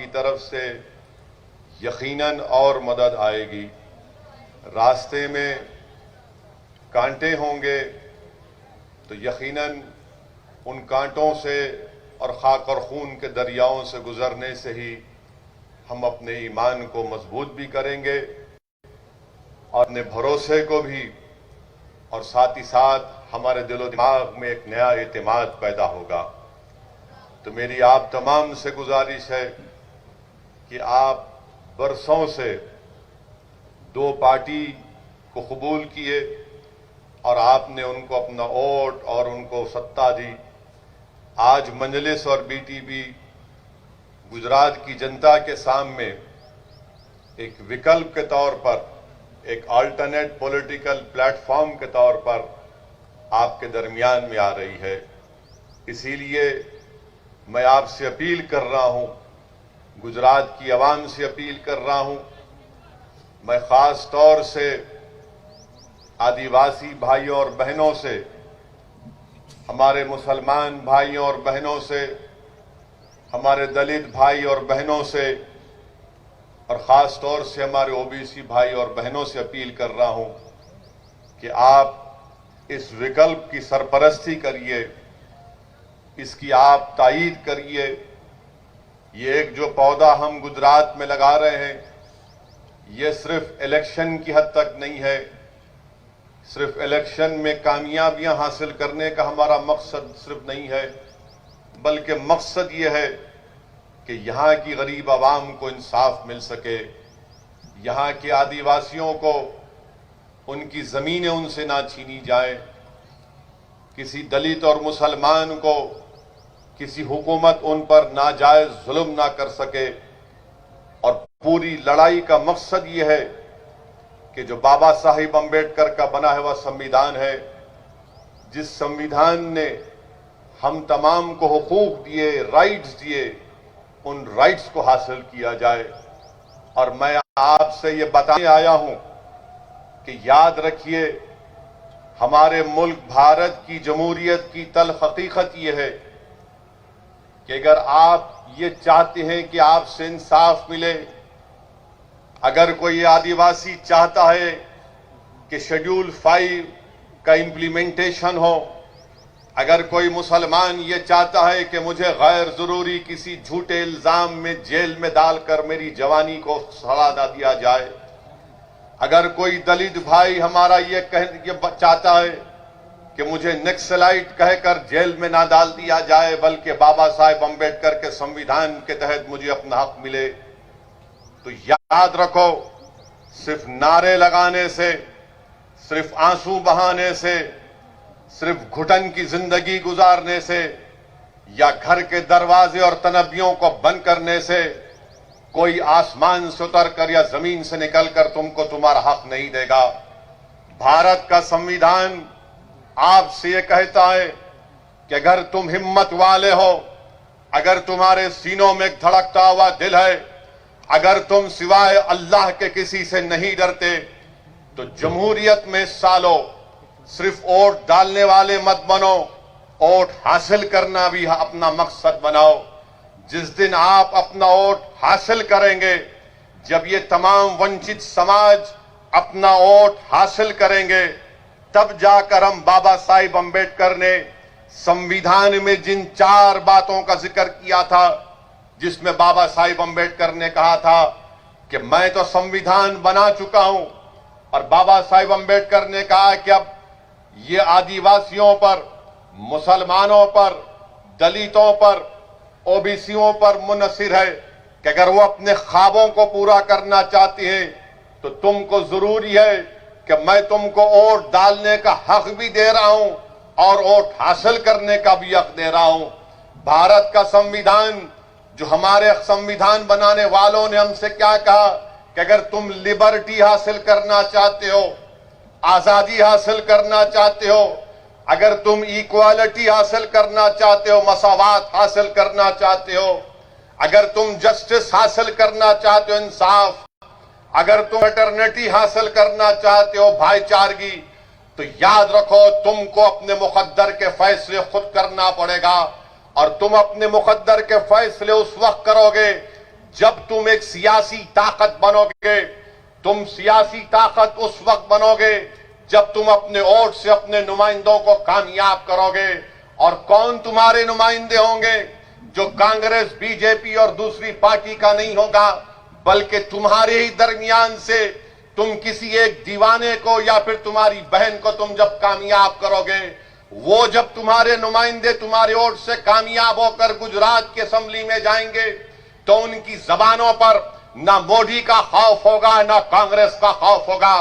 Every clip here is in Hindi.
की तरफ से यकीनन और मदद आएगी। रास्ते में कांटे होंगे तो यकीनन उन कांटों से और खाक और खून के दरियाओं से गुजरने से ही हम अपने ईमान को मजबूत भी करेंगे और अपने भरोसे को भी, और साथ ही साथ हमारे दिलो दिमाग में एक नया एतमाद पैदा होगा। तो मेरी आप तमाम से गुजारिश है कि आप बरसों से दो पार्टी को कबूल किए और आपने उनको अपना वोट और उनको सत्ता दी। आज मजलिस और बीटीपी गुजरात की जनता के सामने एक विकल्प के तौर पर, एक अल्टरनेट पॉलिटिकल प्लेटफॉर्म के तौर पर आपके दरमियान में आ रही है। इसीलिए मैं आपसे अपील कर रहा हूं, गुजरात की आवाम से अपील कर रहा हूं, मैं खास तौर से आदिवासी भाइयों और बहनों से, हमारे मुसलमान भाइयों और बहनों से, हमारे दलित भाई और बहनों से और खास तौर से हमारे ओबीसी भाई और बहनों से अपील कर रहा हूं कि आप इस विकल्प की सरपरस्ती करिए, इसकी आप तायीद करिए। ये एक जो पौधा हम गुजरात में लगा रहे हैं, ये सिर्फ इलेक्शन की हद तक नहीं है। सिर्फ इलेक्शन में कामयाबियां हासिल करने का हमारा मकसद सिर्फ नहीं है, बल्कि मकसद ये है कि यहाँ की गरीब आवाम को इंसाफ मिल सके, यहाँ के आदिवासियों को उनकी जमीनें उनसे ना छीनी जाए, किसी दलित और मुसलमान को किसी हुकूमत उन पर नाजायज जुल्म ना कर सके। और पूरी लड़ाई का मकसद ये है कि जो बाबा साहिब अम्बेडकर का बना हुआ संविधान है, जिस संविधान ने हम तमाम को हुकूक दिए, राइट्स दिए, उन राइट्स को हासिल किया जाए। और मैं आपसे ये बताने आया हूं कि याद रखिए, हमारे मुल्क भारत की जमहूरियत की तल्ख हकीकत ये है कि अगर आप ये चाहते हैं कि आपसे इंसाफ मिले, अगर कोई आदिवासी चाहता है कि शेड्यूल 5 का इम्प्लीमेंटेशन हो, अगर कोई मुसलमान ये चाहता है कि मुझे गैर जरूरी किसी झूठे इल्जाम में जेल में डालकर मेरी जवानी को सड़ा ना दिया जाए, अगर कोई दलित भाई हमारा ये चाहता है कि मुझे नक्सलाइट कहकर जेल में ना डाल दिया जाए, बल्कि बाबा साहेब अम्बेडकर के संविधान के तहत मुझे अपना हक मिले, तो याद रखो, सिर्फ नारे लगाने से, सिर्फ आंसू बहाने से, सिर्फ घुटन की जिंदगी गुजारने से या घर के दरवाजे और तनबियों को बंद करने से कोई आसमान से उतर कर या जमीन से निकलकर तुमको तुम्हारा हक नहीं देगा। भारत का संविधान आपसे ये कहता है कि अगर तुम हिम्मत वाले हो, अगर तुम्हारे सीनों में एक धड़कता हुआ दिल है, अगर तुम सिवाय अल्लाह के किसी से नहीं डरते, तो जमहूरियत में सालों सिर्फ वोट डालने वाले मत बनो, वोट हासिल करना भी अपना मकसद बनाओ। जिस दिन आप अपना वोट हासिल करेंगे, जब ये तमाम वंचित समाज अपना वोट हासिल करेंगे, तब जाकर हम बाबा साहिब अम्बेडकर ने संविधान में जिन 4 बातों का जिक्र किया था, जिसमें बाबा साहिब अम्बेडकर ने कहा था कि मैं तो संविधान बना चुका हूं, और बाबा साहिब अम्बेडकर ने कहा कि अब ये आदिवासियों पर, मुसलमानों पर, दलितों पर, ओबीसीयों पर मुनसिर है कि अगर वो अपने ख्वाबों को पूरा करना चाहती हैं तो तुमको जरूरी है कि मैं तुमको वोट डालने का हक भी दे रहा हूं और वोट हासिल करने का भी हक दे रहा हूं। भारत का संविधान, जो हमारे संविधान बनाने वालों ने हमसे क्या कहा कि अगर तुम लिबर्टी हासिल करना चाहते हो, आजादी हासिल करना चाहते हो, अगर तुम इक्वालिटी हासिल करना चाहते हो, मसावात हासिल करना चाहते हो, अगर तुम जस्टिस हासिल करना चाहते हो, इंसाफ, अगर तुम फ्रेटर्निटी हासिल करना चाहते हो, भाईचारगी, तो याद रखो तुमको अपने मुकद्दर के फैसले खुद करना पड़ेगा। और तुम अपने मुकद्दर के फैसले उस वक्त करोगे जब तुम एक सियासी ताकत बनोगे। तुम सियासी ताकत उस वक्त बनोगे जब तुम अपने वोट से अपने नुमाइंदों को कामयाब करोगे। और कौन तुम्हारे नुमाइंदे होंगे? जो कांग्रेस, बीजेपी और दूसरी पार्टी का नहीं होगा, बल्कि तुम्हारे ही दरमियान से तुम किसी एक दीवाने को या फिर तुम्हारी बहन को तुम जब कामयाब करोगे, वो जब तुम्हारे नुमाइंदे तुम्हारे वोट से कामयाब होकर गुजरात की असेंबली में जाएंगे तो उनकी जबानों पर ना मोदी का खौफ होगा, ना कांग्रेस का खौफ होगा,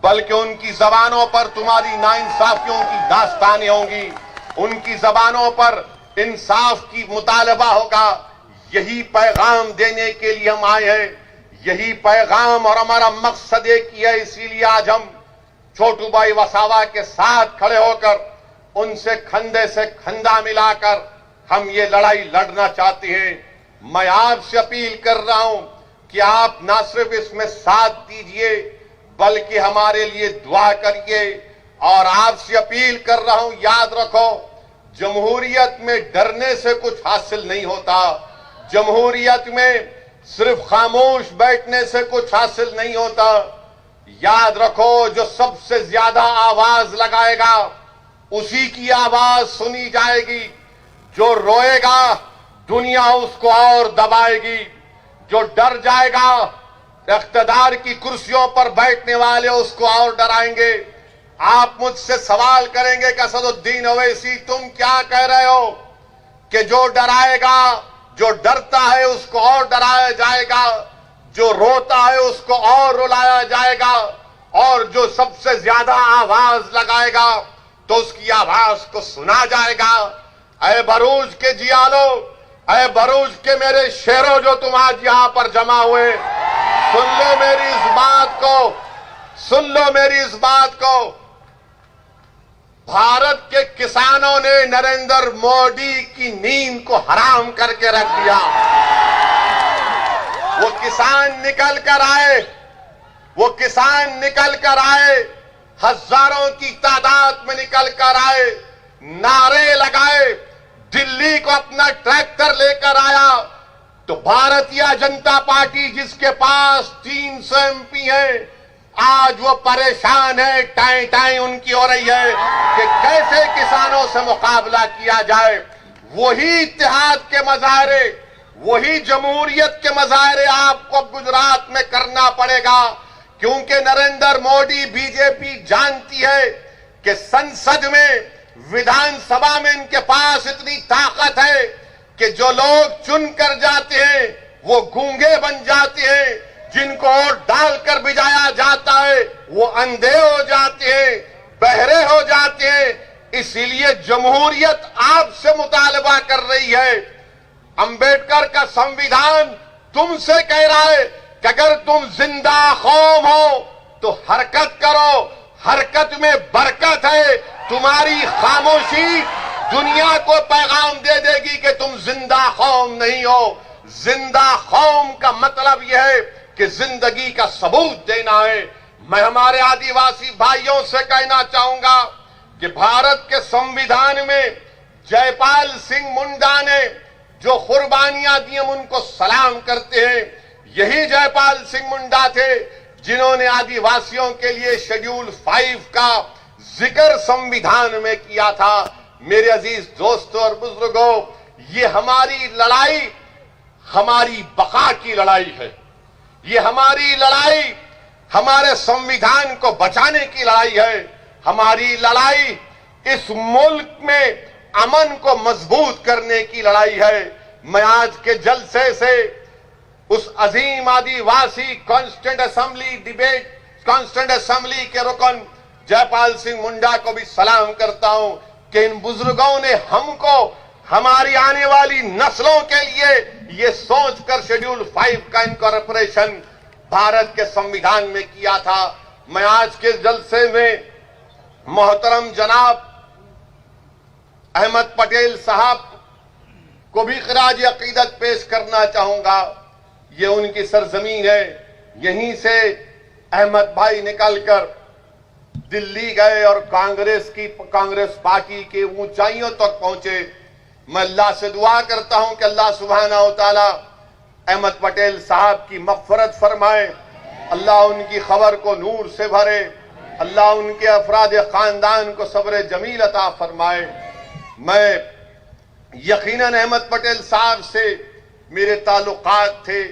बल्कि उनकी जबानों पर तुम्हारी नाइंसाफियों की दास्तानें होंगी। उनकी जबानों पर इंसाफ की मुतालबा होगा। यही पैगाम देने के लिए हम आए हैं, यही पैगाम और हमारा मकसद एक ही है। इसीलिए आज हम छोटू भाई वसावा के साथ खड़े होकर उनसे कंधे से कंधा मिलाकर हम ये लड़ाई लड़ना चाहते हैं। मैं आपसे अपील कर रहा हूं कि आप ना सिर्फ इसमें साथ दीजिए बल्कि हमारे लिए दुआ करिए। और आपसे अपील कर रहा हूं, याद रखो, जमहूरियत में डरने से कुछ हासिल नहीं होता। जमहूरियत में सिर्फ खामोश बैठने से कुछ हासिल नहीं होता। याद रखो, जो सबसे ज्यादा आवाज लगाएगा उसी की आवाज सुनी जाएगी। जो रोएगा दुनिया उसको और दबाएगी। जो डर जाएगा इख्तिदार की कुर्सियों पर बैठने वाले उसको और डराएंगे। आप मुझसे सवाल करेंगे कि असदुद्दीन ओवैसी तुम क्या कह रहे हो कि जो डराएगा, जो डरता है उसको और डराया जाएगा, जो रोता है उसको और रुलाया जाएगा, और जो सबसे ज्यादा आवाज लगाएगा तो उसकी आवाज को सुना जाएगा। ऐ भरूच के जियालो, ऐ भरूच के मेरे शेरों जो तुम आज यहां पर जमा हुए, सुन लो मेरी इस बात को, सुन लो मेरी इस बात को। भारत के किसानों ने नरेंद्र मोदी की नींद को हराम करके रख दिया। वो किसान निकल कर आए, वो किसान निकल कर आए, हजारों की तादाद में निकल कर आए, नारे लगाए, दिल्ली को अपना ट्रैक्टर लेकर आया। तो भारतीय जनता पार्टी जिसके पास 300 एमपी है, आज वो परेशान है, टाई टाई उनकी हो रही है कि कैसे किसानों से मुकाबला किया जाए। वही इत्तेहाद के मजाहरे, वही जमहूरियत के मजाहरे आपको गुजरात में करना पड़ेगा, क्योंकि नरेंद्र मोदी, बीजेपी जानती है कि संसद में, विधानसभा में इनके पास इतनी ताकत है कि जो लोग चुन कर जाते हैं वो गूंगे बन जाते हैं, जिनको वोट डालकर भिजाया जाता है वो अंधे हो जाते हैं, बहरे हो जाते हैं। इसीलिए जमहूरियत आपसे मुतालबा कर रही है। अंबेडकर का संविधान तुमसे कह रहा है कि अगर तुम जिंदा कौम हो तो हरकत करो, हरकत में बरकत है। तुम्हारी खामोशी दुनिया को पैगाम दे देगी कि तुम जिंदा कौम नहीं हो। जिंदा कौम का मतलब यह है कि जिंदगी का सबूत देना है। मैं हमारे आदिवासी भाइयों से कहना चाहूंगा कि भारत के संविधान में जयपाल सिंह मुंडा ने जो कुर्बानियां दी हम उनको सलाम करते हैं। यही जयपाल सिंह मुंडा थे जिन्होंने आदिवासियों के लिए शेड्यूल 5 का जिक्र संविधान में किया था। मेरे अजीज दोस्तों और बुजुर्गों, ये हमारी लड़ाई हमारी बका की लड़ाई है। ये हमारी लड़ाई हमारे संविधान को बचाने की लड़ाई है। हमारी लड़ाई इस मुल्क में अमन को मजबूत करने की लड़ाई है। मैं आज के जलसे से उस अजीम आदिवासी constituent assembly debate constituent assembly के रुकन जयपाल सिंह मुंडा को भी सलाम करता हूं कि इन बुजुर्गों ने हमको, हमारी आने वाली नस्लों के लिए ये सोचकर शेड्यूल 5 का इनकॉर्पोरेशन भारत के संविधान में किया था। मैं आज के जलसे में मोहतरम जनाब अहमद पटेल साहब को भी खराज अकीदत पेश करना चाहूंगा। ये उनकी सरजमीन है। यहीं से अहमद भाई निकलकर दिल्ली गए और कांग्रेस पार्टी के ऊंचाइयों तक पहुंचे। मैं अल्लाह से दुआ करता हूं कि अल्लाह सुब्हानहू व तआला अहमद पटेल साहब की मग़फ़िरत फरमाए, अल्लाह उनकी खबर को नूर से भरे, अल्लाह उनके अफराद ख़ानदान को सब्र जमील अता फरमाए। मैं यकीनन अहमद पटेल साहब से मेरे ताल्लुकात थे,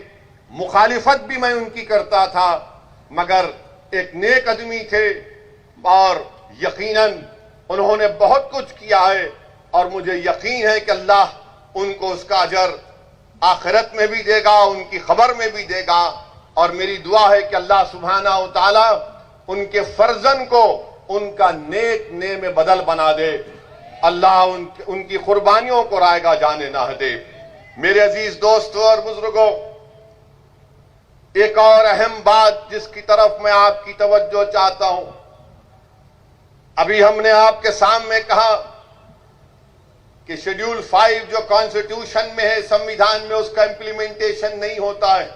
मुखालिफत भी मैं उनकी करता था, मगर एक नेक आदमी थे और यकीनन उन्होंने बहुत कुछ किया है और मुझे यकीन है कि अल्लाह उनको उसका अजर आखिरत में भी देगा, उनकी खबर में भी देगा। और मेरी दुआ है कि अल्लाह सुब्हाना व तआला उनके फर्जन को उनका नेक ने में बदल बना दे, अल्लाह उनकी कुर्बानियों को रायगा जाने ना दे। मेरे अजीज दोस्तों और बुजुर्गों, एक और अहम बात जिसकी तरफ मैं आपकी तवज्जो चाहता हूं, अभी हमने आपके सामने कहा कि शेड्यूल 5 जो कॉन्स्टिट्यूशन में है, संविधान में, उसका इंप्लीमेंटेशन नहीं होता है।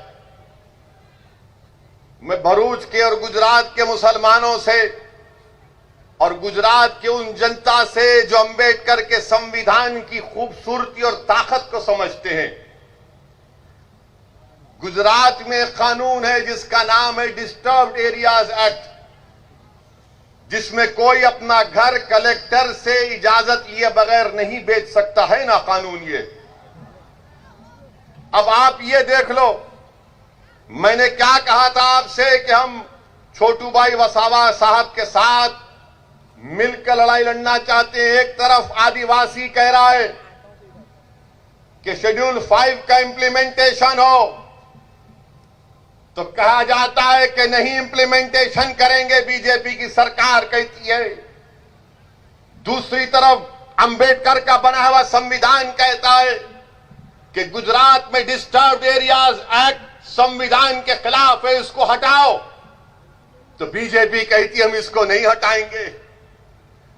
मैं भरूच के और गुजरात के मुसलमानों से और गुजरात के उन जनता से जो अंबेडकर के संविधान की खूबसूरती और ताकत को समझते हैं, गुजरात में एक कानून है जिसका नाम है डिस्टर्ब्ड एरियाज एक्ट, जिसमें कोई अपना घर कलेक्टर से इजाजत लिए बगैर नहीं बेच सकता है ना कानून ये। अब आप ये देख लो, मैंने क्या कहा था आपसे कि हम छोटू भाई वसावा साहब के साथ मिलकर लड़ाई लड़ना चाहते हैं। एक तरफ आदिवासी कह रहा है कि शेड्यूल 5 का इंप्लीमेंटेशन हो, तो कहा जाता है कि नहीं इंप्लीमेंटेशन करेंगे, बीजेपी की सरकार कहती है। दूसरी तरफ अंबेडकर का बना हुआ संविधान कहता है कि गुजरात में डिस्टर्ब्ड एरियाज एक्ट संविधान के खिलाफ है, इसको हटाओ। तो बीजेपी कहती है हम इसको नहीं हटाएंगे।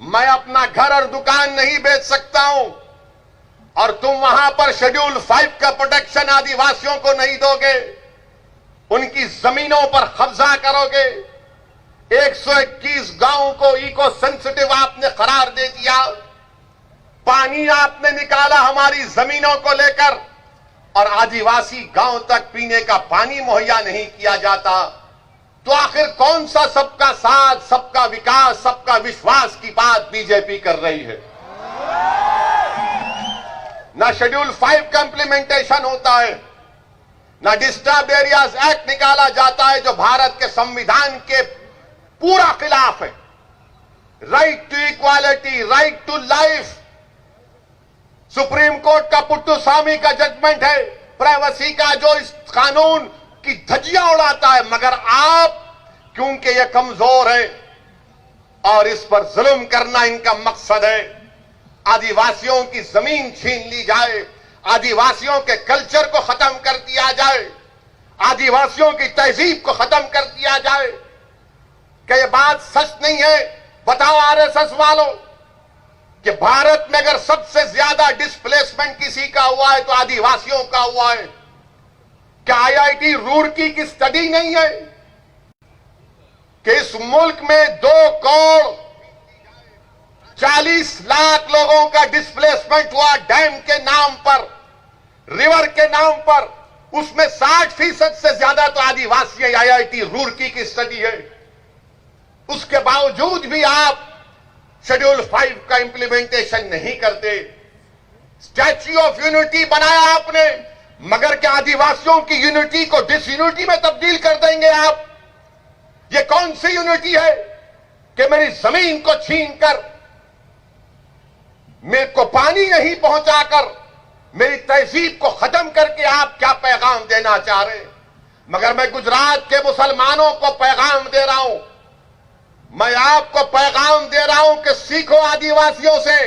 मैं अपना घर और दुकान नहीं बेच सकता हूं और तुम वहां पर शेड्यूल 5 का प्रोटेक्शन आदिवासियों को नहीं दोगे, उनकी जमीनों पर कब्जा करोगे। 121 गांवों को इको सेंसिटिव आपने करार दे दिया, पानी आपने निकाला हमारी जमीनों को लेकर और आदिवासी गांव तक पीने का पानी मुहैया नहीं किया जाता। तो आखिर कौन सा सबका साथ, सबका विकास, सबका विश्वास की बात बीजेपी कर रही है? ना शेड्यूल 5 का इंप्लीमेंटेशन होता है, ना डिस्टर्ब्ड एरियाज एक्ट निकाला जाता है जो भारत के संविधान के पूरा खिलाफ है। Right to equality, right to life, supreme court का पुट्टुस्वामी का जजमेंट है, प्राइवेसी का जो इस कानून की धज्जियां उड़ाता है। मगर आप, क्योंकि ये कमजोर है और इस पर जुल्म करना इनका मकसद है, आदिवासियों की जमीन छीन ली जाए, आदिवासियों के कल्चर को खत्म कर दिया जाए, आदिवासियों की तहजीब को खत्म कर दिया जाए। क्या ये बात सच नहीं है? बताओ आरएसएस वालों कि भारत में अगर सबसे ज्यादा डिस्प्लेसमेंट किसी का हुआ है तो आदिवासियों का हुआ है। क्या आईआईटी रुड़की की स्टडी नहीं है कि इस मुल्क में 2 करोड़ 40 लाख लोगों का डिस्प्लेसमेंट हुआ डैम के नाम पर, रिवर के नाम पर, उसमें 60% से ज्यादा तो आदिवासी है। आईआईटी रुड़की की स्टडी है। उसके बावजूद भी आप शेड्यूल 5 का इंप्लीमेंटेशन नहीं करते। स्टैच्यू ऑफ यूनिटी बनाया आपने, मगर क्या आदिवासियों की यूनिटी को डिसयूनिटी में तब्दील कर देंगे आप? ये कौन सी यूनिटी है कि मेरी जमीन को छीनकर, मेरे को पानी नहीं पहुंचाकर, मेरी तहजीब को खत्म करके आप क्या पैगाम देना चाह रहे? मगर मैं गुजरात के मुसलमानों को पैगाम दे रहा हूं, मैं आपको पैगाम दे रहा हूं कि सीखो आदिवासियों से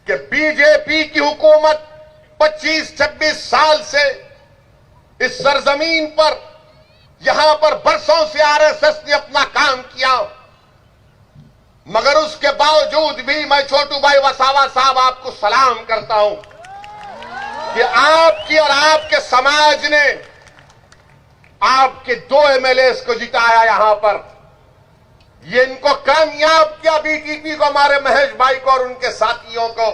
कि बीजेपी की हुकूमत 25-26 साल से इस सरजमीन पर, यहां पर बरसों से आरएसएस ने अपना काम किया, मगर उसके बावजूद भी मैं छोटू भाई वसावा साहब आपको सलाम करता हूं कि आपकी और आपके समाज ने आपके 2 एमएलएस को जिताया यहां पर। ये इनको कामयाब किया, बीटीपी को, हमारे महेश भाई को और उनके साथियों को।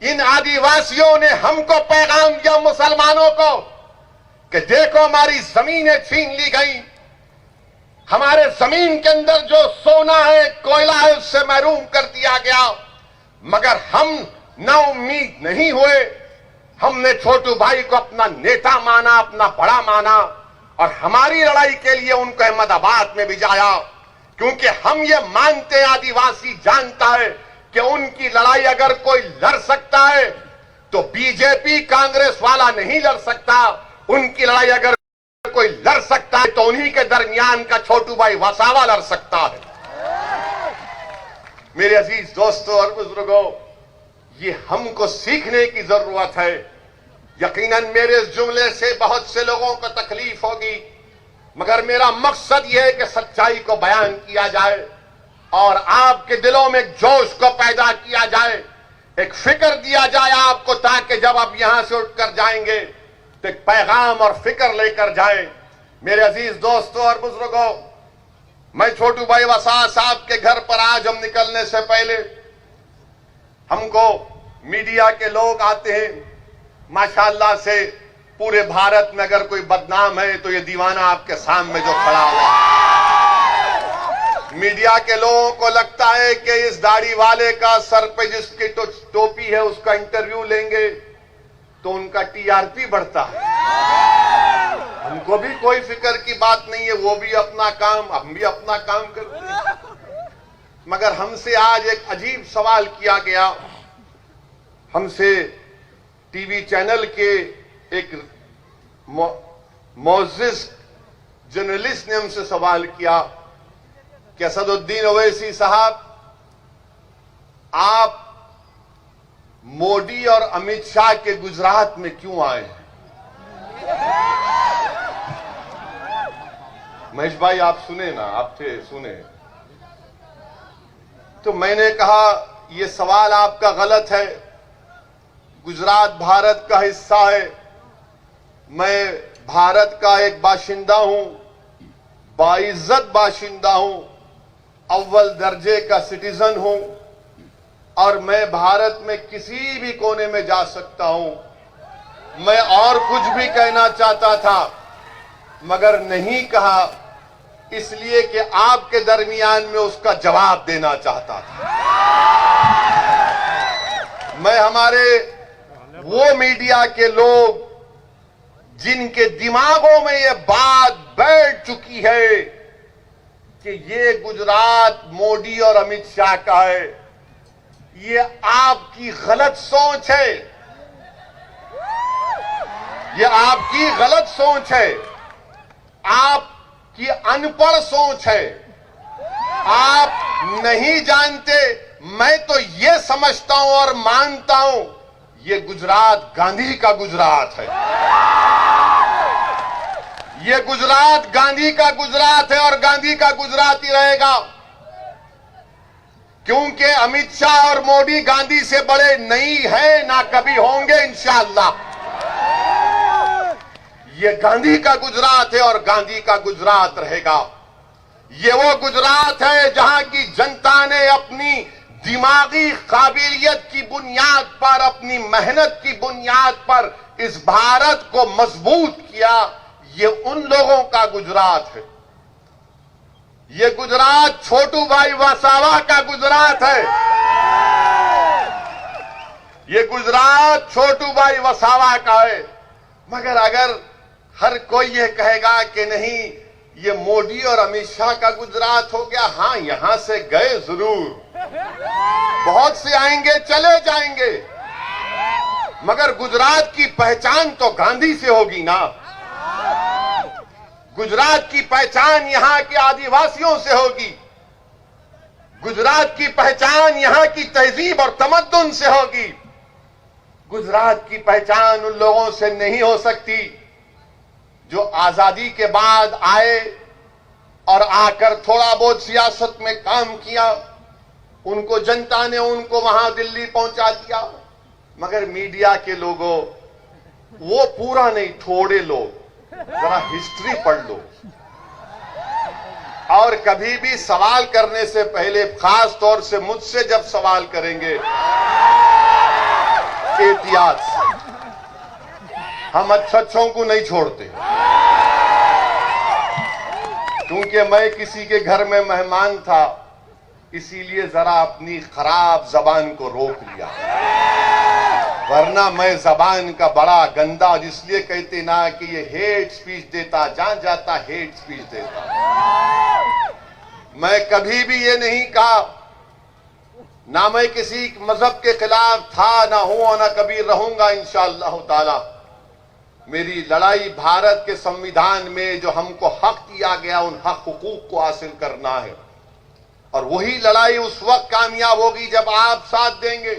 इन आदिवासियों ने हमको पैगाम दिया मुसलमानों को कि देखो हमारी जमीनें छीन ली गई, हमारे जमीन के अंदर जो सोना है, कोयला है, उससे महरूम कर दिया गया। मगर हम ना उम्मीद नहीं हुए। हमने छोटू भाई को अपना नेता माना, अपना बड़ा माना और हमारी लड़ाई के लिए उनको अहमदाबाद में भिजाया, क्योंकि हम ये मानते हैं, आदिवासी जानता है कि उनकी लड़ाई अगर कोई लड़ सकता है तो बीजेपी कांग्रेस वाला नहीं लड़ सकता। उनकी लड़ाई अगर कोई लड़ सकता है तो उन्हीं के दरमियान का छोटू भाई वसावा लड़ सकता है। मेरे अजीज दोस्तों और बुजुर्गों, ये हमको सीखने की जरूरत है। यकीनन मेरे इस जुमले से बहुत से लोगों को तकलीफ होगी, मगर मेरा मकसद यह है कि सच्चाई को बयान किया जाए और आपके दिलों में एक जोश को पैदा किया जाए, एक फिक्र दिया जाए आपको, ताकि जब आप यहां से उठकर जाएंगे तो एक पैगाम और फिक्र लेकर जाए। मेरे अजीज दोस्तों और बुजुर्गों, मैं छोटू भाई वसा साहब के घर पर आज हम निकलने से पहले हमको मीडिया के लोग आते हैं। माशाअल्लाह से पूरे भारत में अगर कोई बदनाम है तो ये दीवाना आपके सामने जो खड़ा हुआ। मीडिया के लोगों को लगता है कि इस दाढ़ी वाले का सर पे जिसकी टोपी है उसका इंटरव्यू लेंगे तो उनका टीआरपी बढ़ता है। हमको भी कोई फिक्र की बात नहीं है, वो भी अपना काम, हम भी अपना काम करते हैं। मगर हमसे आज एक अजीब सवाल किया गया। हमसे टीवी चैनल के एक मोअज़्ज़िज़ जर्नलिस्ट ने हमसे सवाल किया कि असदुद्दीन ओवैसी साहब, आप मोदी और अमित शाह के गुजरात में क्यों आए हैं? महेश भाई आप सुने ना, आप थे, सुने। तो मैंने कहा यह सवाल आपका गलत है। गुजरात भारत का हिस्सा है, मैं भारत का एक बाशिंदा हूं, बाइज्जत बाशिंदा हूं, अव्वल दर्जे का सिटीजन हूं और मैं भारत में किसी भी कोने में जा सकता हूं। मैं और कुछ भी कहना चाहता था मगर नहीं कहा, इसलिए कि आपके दरमियान में उसका जवाब देना चाहता था। मैं हमारे वो मीडिया के लोग जिनके दिमागों में ये बात बैठ चुकी है कि ये गुजरात मोदी और अमित शाह का है, ये आपकी गलत सोच है, ये आपकी गलत सोच है, आपकी अनपढ़ सोच है, आप नहीं जानते। मैं तो ये समझता हूं और मानता हूं ये गुजरात गांधी का गुजरात है। ये गुजरात गांधी का गुजरात है और गांधी का गुजरात ही रहेगा, क्योंकि अमित शाह और मोदी गांधी से बड़े नहीं हैं, ना कभी होंगे इंशाअल्लाह। ये गांधी का गुजरात है और गांधी का गुजरात रहेगा। ये वो गुजरात है जहां की जनता ने अपनी दिमागी काबिलियत की बुनियाद पर, अपनी मेहनत की बुनियाद पर इस भारत को मजबूत किया। ये उन लोगों का गुजरात है। ये गुजरात छोटू भाई वसावा का गुजरात है। ये गुजरात छोटू भाई वसावा का है। मगर अगर हर कोई ये कहेगा कि नहीं ये मोदी और अमित शाह का गुजरात हो गया, हां यहां से गए जरूर, बहुत से आएंगे चले जाएंगे, मगर गुजरात की पहचान तो गांधी से होगी ना। गुजरात की पहचान यहां के आदिवासियों से होगी। गुजरात की पहचान यहां की तहजीब और तमद्दुन से होगी। गुजरात की पहचान उन लोगों से नहीं हो सकती जो आजादी के बाद आए और आकर थोड़ा बहुत सियासत में काम किया। उनको जनता ने उनको वहां दिल्ली पहुंचा दिया। मगर मीडिया के लोगों, वो पूरा नहीं, थोड़े लोग, जरा हिस्ट्री पढ़ लो और कभी भी सवाल करने से पहले, खास तौर से मुझसे जब सवाल करेंगे एहतियात से। हम अच्छों को नहीं छोड़ते, क्योंकि मैं किसी के घर में मेहमान था, इसीलिए जरा अपनी खराब जबान को रोक लिया, वरना मैं जबान का बड़ा गंदा, इसलिए कहते ना कि ये हेट स्पीच देता, जहां जाता हेट स्पीच देता। मैं कभी भी ये नहीं कहा, ना मैं किसी मजहब के खिलाफ था, ना हूं और ना कभी रहूंगा इंशाअल्लाह ताला। मेरी लड़ाई भारत के संविधान में जो हमको हक दिया गया, उन हक हुकूक को हासिल करना है, और वही लड़ाई उस वक्त कामयाब होगी जब आप साथ देंगे।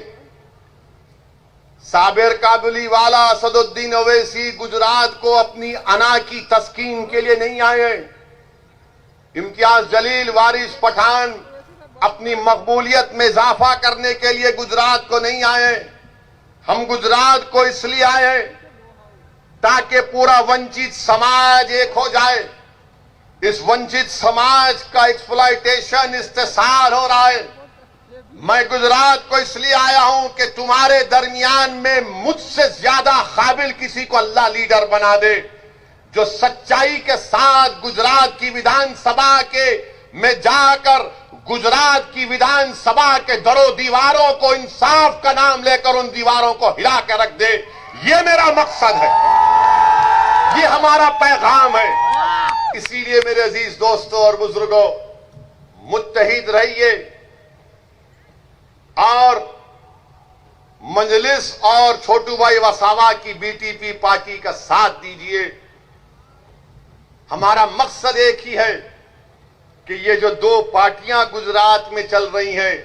साबिर काबुलीवाला, असदुद्दीन ओवैसी गुजरात को अपनी अना की तस्कीन के लिए नहीं आए। इम्तियाज जलील, वारिस पठान अपनी मकबूलियत में इजाफा करने के लिए गुजरात को नहीं आए। हम गुजरात को इसलिए आए ताकि पूरा वंचित समाज एक हो जाए। इस वंचित समाज का एक्सप्लॉयटेशन, इस्तेसाल हो रहा है। मैं गुजरात को इसलिए आया हूं कि तुम्हारे दरमियान में मुझसे ज्यादा काबिल किसी को अल्लाह लीडर बना दे, जो सच्चाई के साथ गुजरात की विधानसभा के में जाकर गुजरात की विधानसभा के दरों दीवारों को इंसाफ का नाम लेकर उन दीवारों को हिला कर रख दे। ये मेरा मकसद है, ये हमारा पैगाम है। इसीलिए मेरे अजीज दोस्तों और बुजुर्गों, मुत्तहिद रहिए और मजलिस और छोटू भाई वसावा की बीटीपी पार्टी का साथ दीजिए। हमारा मकसद एक ही है कि ये जो दो पार्टियां गुजरात में चल रही हैं,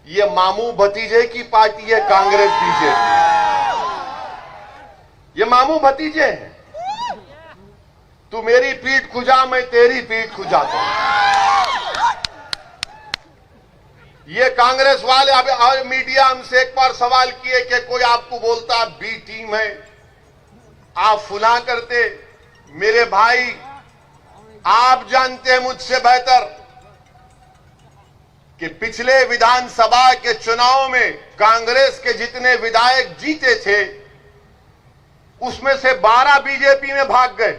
ये मामू भतीजे की पार्टी है, कांग्रेस बीजेपी। ये मामू भतीजे हैं। तू मेरी पीठ खुजा, मैं तेरी पीठ खुजाता हूं। ये कांग्रेस वाले अब मीडिया हमसे एक बार सवाल किए कि कोई आपको बोलता बी टीम है, आप फुला करते। मेरे भाई, आप जानते हैं मुझसे बेहतर कि पिछले विधानसभा के चुनाव में कांग्रेस के जितने विधायक जीते थे, उसमें से 12 बीजेपी में भाग गए।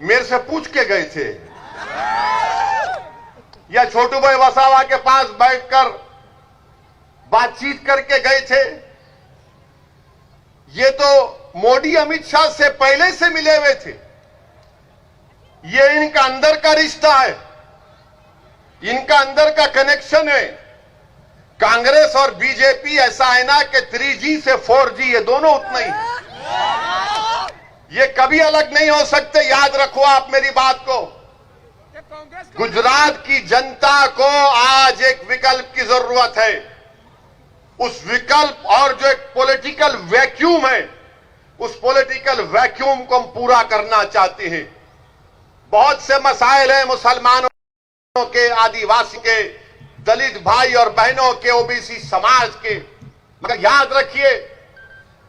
मेरे से पूछ के गए थे, या छोटू भाई वसावा के पास बैठकर बातचीत करके गए थे। ये तो मोदी अमित शाह से पहले से मिले हुए थे। ये इनका अंदर का रिश्ता है, इनका अंदर का कनेक्शन है। कांग्रेस और बीजेपी ऐसा है ना कि 3G से 4G, ये दोनों उतना ही है। ये कभी अलग नहीं हो सकते, याद रखो आप मेरी बात को। गुजरात की जनता को आज एक विकल्प की जरूरत है। उस विकल्प और जो एक पॉलिटिकल वैक्यूम है, उस पॉलिटिकल वैक्यूम को हम पूरा करना चाहते हैं। बहुत से मसाइल हैं मुसलमानों के, आदिवासी के, दलित भाई और बहनों के, ओबीसी समाज के, मगर याद रखिए,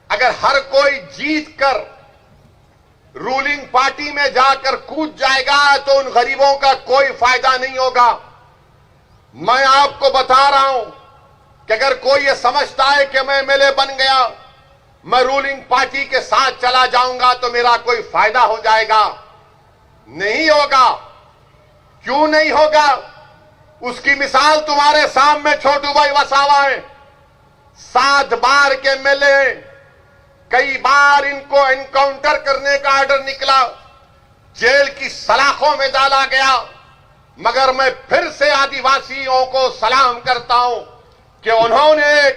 अगर हर कोई जीत कर रूलिंग पार्टी में जाकर कूद जाएगा तो उन गरीबों का कोई फायदा नहीं होगा। मैं आपको बता रहा हूं कि अगर कोई ये समझता है कि मैं एमएलए बन गया, मैं रूलिंग पार्टी के साथ चला जाऊंगा तो मेरा कोई फायदा हो जाएगा, नहीं होगा। क्यों नहीं होगा? उसकी मिसाल तुम्हारे सामने छोटू भाई वसावा है। 7 बार के एमएलए, कई बार इनको एनकाउंटर करने का ऑर्डर निकला, जेल की सलाखों में डाला गया, मगर मैं फिर से आदिवासियों को सलाम करता हूं कि उन्होंने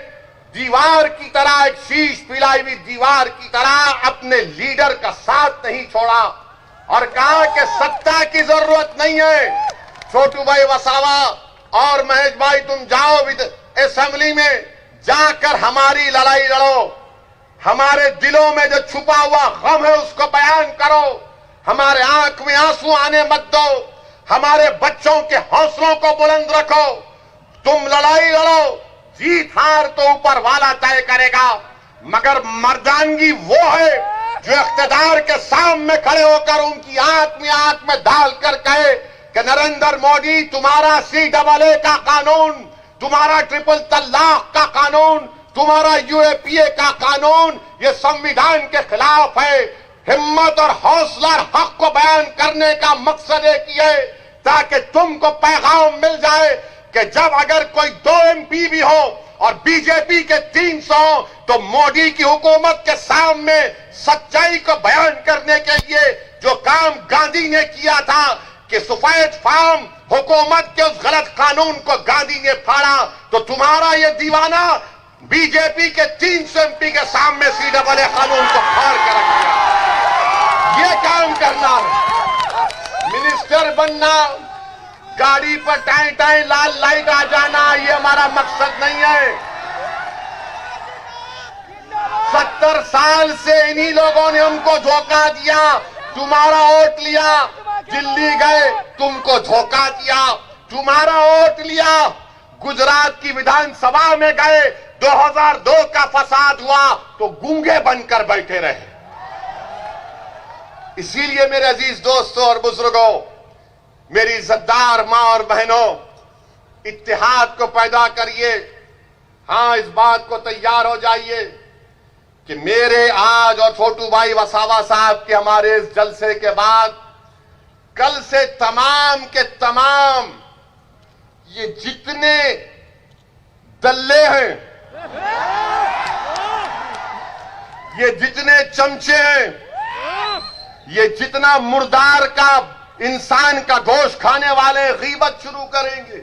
दीवार की तरह, एक शीश पिलाई हुई दीवार की तरह अपने लीडर का साथ नहीं छोड़ा और कहा कि सत्ता की जरूरत नहीं है। छोटू भाई वसावा और महेश भाई, तुम जाओ असेंबली में जाकर हमारी लड़ाई लड़ो। हमारे दिलों में जो छुपा हुआ गम है उसको बयान करो। हमारे आंख में आंसू आने मत दो। हमारे बच्चों के हौसलों को बुलंद रखो। तुम लड़ाई लड़ो, जीत हार तो ऊपर वाला तय करेगा, मगर मर्दानगी वो है जो इख्तिदार के सामने खड़े होकर उनकी आंख में डालकर कहे कि नरेंद्र मोदी, तुम्हारा CAA का कानून, तुम्हारा ट्रिपल तलाक का कानून, तुम्हारा यूएपीए का कानून ये संविधान के खिलाफ है। हिम्मत और हौसला और हक को बयान करने का मकसद एक ही है ताकि तुमको पैगाम मिल जाए कि जब अगर कोई 2 MP भी हो और बीजेपी के 300 हो तो मोदी की हुकूमत के सामने सच्चाई को बयान करने के लिए जो काम गांधी ने किया था कि सफेद फार्म हुकूमत के उस गलत कानून को गांधी ने फाड़ा, तो तुम्हारा ये दीवाना बीजेपी के 300 MP के सामने CAA कानून को फाड़ के रख दिया। ये काम करना है। मिनिस्टर बनना, गाड़ी पर टाई टाई लाल लाइट आ जाना, ये हमारा मकसद नहीं है। 70 साल से इन्हीं लोगों ने हमको धोखा दिया। तुम्हारा वोट लिया, दिल्ली गए, तुमको धोखा दिया। तुम्हारा वोट लिया, गुजरात की विधानसभा में गए, 2002 का फसाद हुआ तो गूंगे बनकर बैठे रहे। इसीलिए मेरे अजीज दोस्तों और बुजुर्गों, मेरी इज्जतदार मां और बहनों, इत्तेहाद को पैदा करिए। हां, इस बात को तैयार हो जाइए कि मेरे आज और छोटू भाई वसावा साहब के हमारे इस जलसे के बाद कल से तमाम के तमाम ये जितने दल्ले हैं, ये जितने चमचे हैं, ये जितना मुर्दार का इंसान का गोश्त खाने वाले गीबत शुरू करेंगे।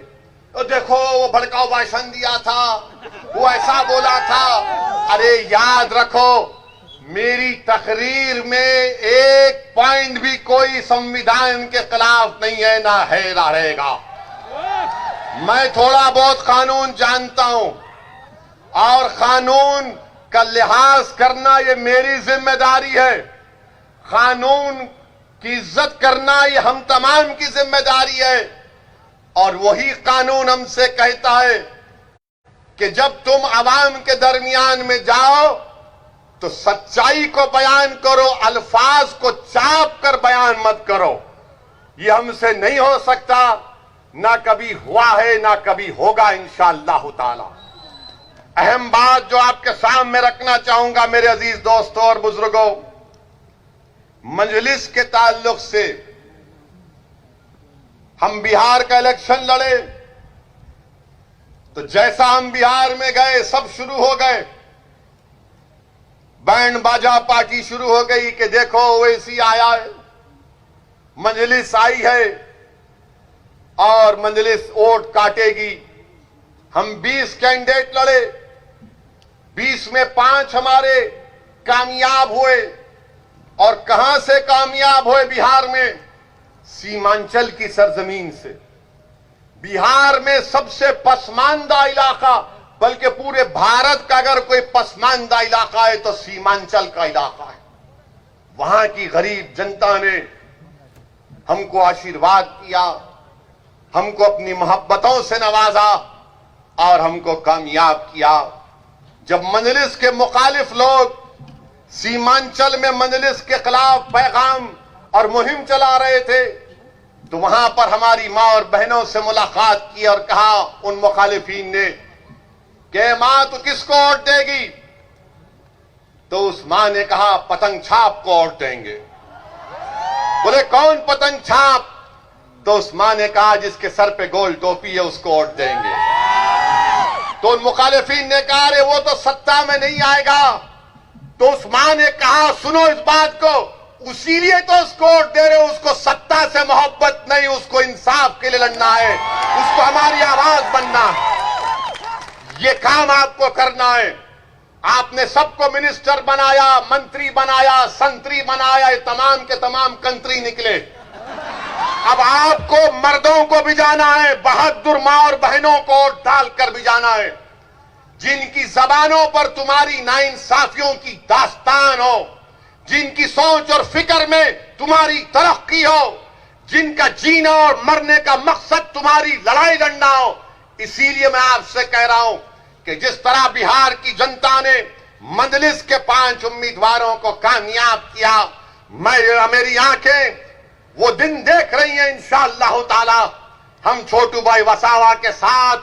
तो देखो वो भड़काऊ भाषण दिया था, वो ऐसा बोला था। अरे याद रखो, मेरी तकरीर में एक पॉइंट भी कोई संविधान के खिलाफ नहीं है, ना है ना रहेगा। मैं थोड़ा बहुत कानून जानता हूं और कानून का लिहाज करना ये मेरी जिम्मेदारी है। कानून की इज्जत करना ये हम तमाम की जिम्मेदारी है। और वही कानून हमसे कहता है कि जब तुम आवाम के दरमियान में जाओ तो सच्चाई को बयान करो, अल्फाज को चाप कर बयान मत करो। ये हमसे नहीं हो सकता, ना कभी हुआ है ना कभी होगा इंशाअल्लाह ताला। अहम बात जो आपके सामने रखना चाहूंगा मेरे अजीज दोस्तों और बुजुर्गों, मजलिस के ताल्लुक से हम बिहार का इलेक्शन लड़े तो जैसा हम बिहार में गए सब शुरू हो गए, बैंड बाजा पार्टी शुरू हो गई कि देखो ओवैसी आया है, मजलिस आई है और मजलिस वोट काटेगी। हम 20 कैंडिडेट लड़े, 20 में 5 हमारे कामयाब हुए। और कहां से कामयाब हुए बिहार में? सीमांचल की सरजमीन से। बिहार में सबसे पसमानदा इलाका, बल्कि पूरे भारत का अगर कोई पसमानदा इलाका है तो सीमांचल का इलाका है। वहां की गरीब जनता ने हमको आशीर्वाद किया, हमको अपनी मोहब्बतों से नवाजा और हमको कामयाब किया। जब मजलिस के मुखालिफ लोग सीमांचल में मजलिस के खिलाफ पैगाम और मुहिम चला रहे थे तो वहां पर हमारी मां और बहनों से मुलाकात की और कहा उन मुखालिफीन ने कि मां तू किसको वोट देगी? तो उस मां ने कहा पतंग छाप को वोट देंगे। बोले कौन पतंग छाप? तो उस मां ने कहा जिसके सर पे गोल टोपी है उसको वोट देंगे। तो उन मुखालिफीन ने कहा अरे वो तो सत्ता में नहीं आएगा। तो उस मां ने कहा सुनो इस बात को, उसीलिए तो उसको वोट दे रहे हो, उसको सत्ता से मोहब्बत नहीं, उसको इंसाफ के लिए लड़ना है, उसको हमारी आवाज बनना है। ये काम आपको करना है। आपने सबको मिनिस्टर बनाया, मंत्री बनाया, संतरी बनाया, ये तमाम के तमाम कंत्री निकले। अब आपको मर्दों को भी जाना है, बहादुर मां और बहनों को वोट डालकर भी जाना है, जिनकी जबानों पर तुम्हारी नाइंसाफियों की दास्तान हो, जिनकी सोच और फिक्र में तुम्हारी तरक्की हो, जिनका जीना और मरने का मकसद तुम्हारी लड़ाई लड़ना हो। इसीलिए मैं आपसे कह रहा हूं कि जिस तरह बिहार की जनता ने मजलिस के 5 उम्मीदवारों को कामयाब किया, मेरी आंखें वो दिन देख रही हैं इंशाअल्लाह ताला। हम छोटू भाई वसावा के साथ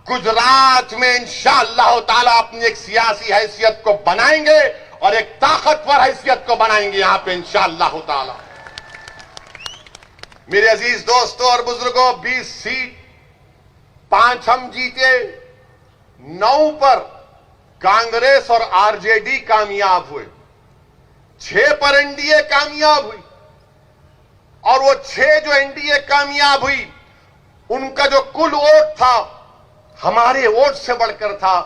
गुजरात में इंशाअल्लाह ताला अपनी एक सियासी हैसियत को बनाएंगे और एक ताकतवर हैसियत को बनाएंगे यहां पे इंशाअल्लाह ताला। मेरे अजीज दोस्तों और बुजुर्गों, 20 सीट 5 हम जीते, 9 पर कांग्रेस और आरजेडी कामयाब हुए, 6 पर एनडीए कामयाब हुई। और वो 6 जो एनडीए कामयाब हुई, उनका जो कुल वोट था हमारे वोट से बढ़कर था।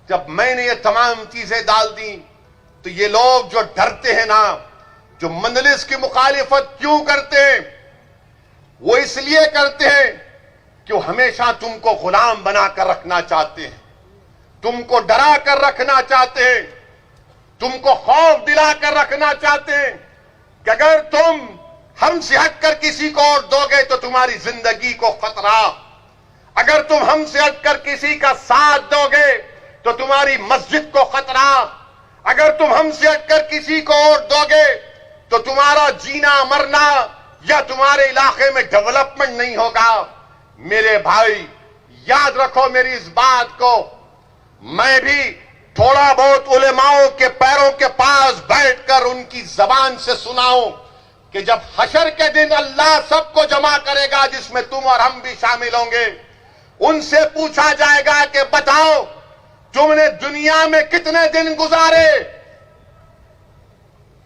जब मैंने ये तमाम चीजें डाल दी तो ये लोग जो डरते हैं ना, जो मंजलिस की मुखालिफत क्यों करते हैं, वो इसलिए करते हैं कि वो हमेशा तुमको गुलाम बनाकर रखना चाहते हैं, तुमको डरा कर रखना चाहते हैं, तुमको खौफ दिलाकर रखना चाहते हैं कि अगर तुम हमसे हटकर किसी को और दोगे तो तुम्हारी जिंदगी को खतरा, अगर तुम हमसे हटकर किसी का साथ दोगे तो तुम्हारी मस्जिद को खतरा, अगर तुम हमसे हटकर किसी को और दोगे तो तुम्हारा जीना मरना या तुम्हारे इलाके में डेवलपमेंट नहीं होगा। मेरे भाई याद रखो मेरी इस बात को, मैं भी थोड़ा बहुत उलेमाओं के पैरों के पास बैठकर उनकी जबान से सुनाऊं कि जब हशर के दिन अल्लाह सबको जमा करेगा, जिसमें तुम और हम भी शामिल होंगे, उनसे पूछा जाएगा कि बताओ तुमने दुनिया में कितने दिन गुजारे।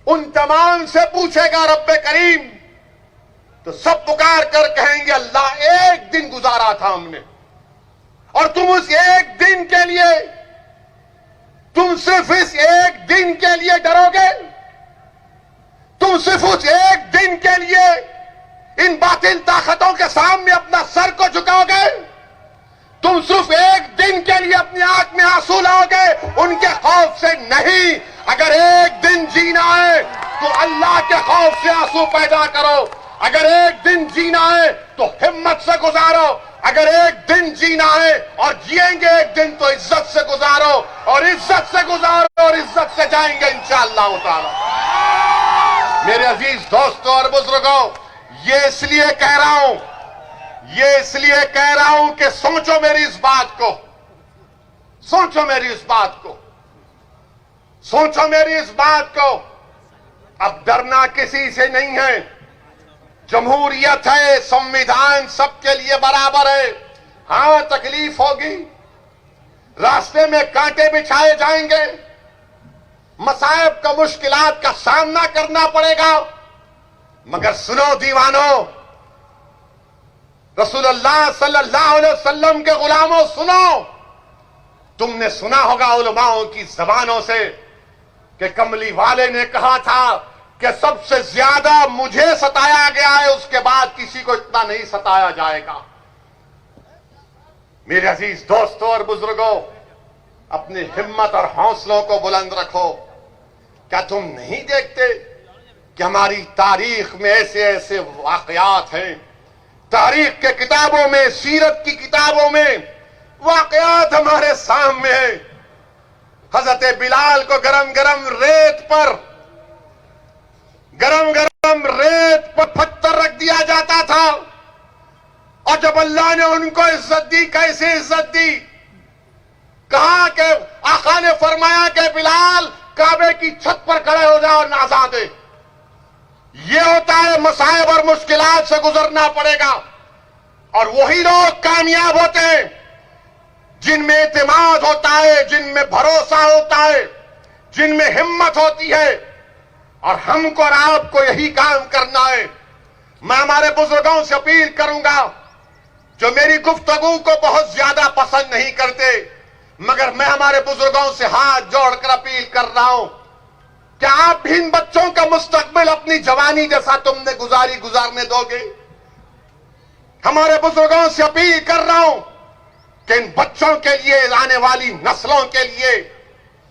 उन तमाम से पूछेगा रब्बे करीम, तो सब पुकार कर कहेंगे अल्लाह एक दिन गुजारा था हमने। और तुम उस एक दिन के लिए, तुम सिर्फ इस एक दिन के लिए डरोगे, तुम सिर्फ उस एक दिन के लिए इन बातिल ताकतों के सामने अपना सर को झुकाओगे, तुम सिर्फ एक दिन के लिए अपनी आंख में आंसू लाओगे उनके खौफ से नहीं। अगर एक दिन जीना है तो अल्लाह के खौफ से आंसू पैदा करो, अगर एक दिन जीना है तो हिम्मत से गुजारो, अगर एक दिन जीना है और जिएंगे एक दिन तो इज्जत से गुजारो, और इज्जत से गुजारो और इज्जत से जाएंगे इंशाअल्लाह ताला। मेरे अजीज दोस्तों और बुजुर्गों, ये इसलिए कह रहा हूं, ये इसलिए कह रहा हूं कि सोचो मेरी इस बात को, सोचो मेरी इस बात को, सोचो मेरी इस बात को। अब डरना किसी से नहीं है, जमहूरियत है, संविधान सबके लिए बराबर है। हां तकलीफ होगी, रास्ते में कांटे बिछाए जाएंगे, मसाइब का मुश्किलात का सामना करना पड़ेगा, मगर सुनो दीवानों, रसूलुल्लाह सल्लल्लाहु अलैहि वसल्लम के गुलामों सुनो, तुमने सुना होगा उलमाओं की जबानों से कि कमली वाले ने कहा था कि सबसे ज्यादा मुझे सताया गया है, उसके बाद किसी को इतना नहीं सताया जाएगा। मेरे अजीज दोस्तों और बुजुर्गों, अपनी हिम्मत और हौसलों को बुलंद रखो। क्या तुम नहीं देखते कि हमारी तारीख में ऐसे ऐसे वाकयात हैं, तारीख के किताबों में, सीरत की किताबों में वाकयात हमारे सामने हैं। हजरत बिलाल को गरम गरम रेत पर पत्थर रख दिया जाता था, और जब अल्लाह ने उनको इज्जत दी, कैसे इज्जत दी, कहा कि आका ने फरमाया कि बिलाल काबे की छत पर खड़े हो जाओ और आजान दे। ये होता है मसाइब और मुश्किलात से गुजरना पड़ेगा, और वही लोग कामयाब होते हैं जिनमें एतमाद होता है, जिनमें भरोसा होता है, जिनमें हिम्मत होती है। और हमको और आपको यही काम करना है। मैं हमारे बुजुर्गों से अपील करूंगा, जो मेरी गुफ्तगू को बहुत ज्यादा पसंद नहीं करते, मगर मैं हमारे बुजुर्गों से हाथ जोड़कर अपील कर रहा हूं कि आप इन बच्चों का मुस्तकबिल अपनी जवानी जैसा तुमने गुजारने दोगे। हमारे बुजुर्गों से अपील कर रहा हूं कि इन बच्चों के लिए, आने वाली नस्लों के लिए,